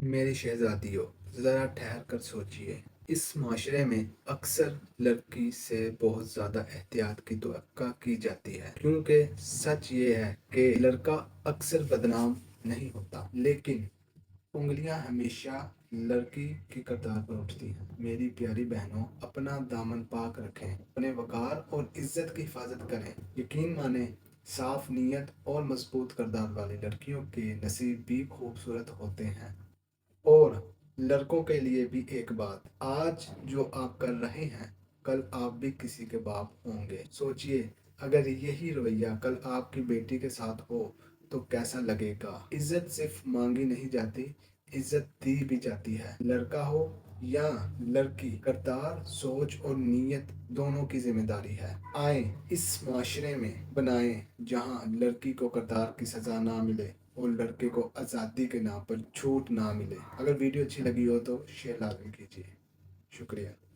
میری شہزادیوں، ذرا ٹھہر کر سوچئے۔ اس معاشرے میں اکثر لڑکی سے بہت زیادہ احتیاط کی توقع کی جاتی ہے، کیونکہ سچ یہ ہے کہ لڑکا اکثر بدنام نہیں ہوتا، لیکن انگلیاں ہمیشہ لڑکی کی کردار پر اٹھتی ہیں۔ میری پیاری بہنوں، اپنا دامن پاک رکھیں، اپنے وقار اور عزت کی حفاظت کریں۔ یقین مانیں، صاف نیت اور مضبوط کردار والی لڑکیوں کے نصیب بھی خوبصورت ہوتے ہیں۔ اور لڑکوں کے لیے بھی ایک بات، آج جو آپ کر رہے ہیں، کل آپ بھی کسی کے باپ ہوں گے۔ سوچئے، اگر یہی رویہ کل آپ کی بیٹی کے ساتھ ہو تو کیسا لگے گا؟ عزت صرف مانگی نہیں جاتی، عزت دی بھی جاتی ہے۔ لڑکا ہو یا لڑکی، کردار، سوچ اور نیت دونوں کی ذمہ داری ہے۔ آئیں اس معاشرے میں بنائیں جہاں لڑکی کو کردار کی سزا نہ ملے اور لڑکے کو آزادی کے نام پر چھوٹ نہ ملے۔ اگر ویڈیو اچھی لگی ہو تو شیئر لازمی کیجیے۔ شکریہ۔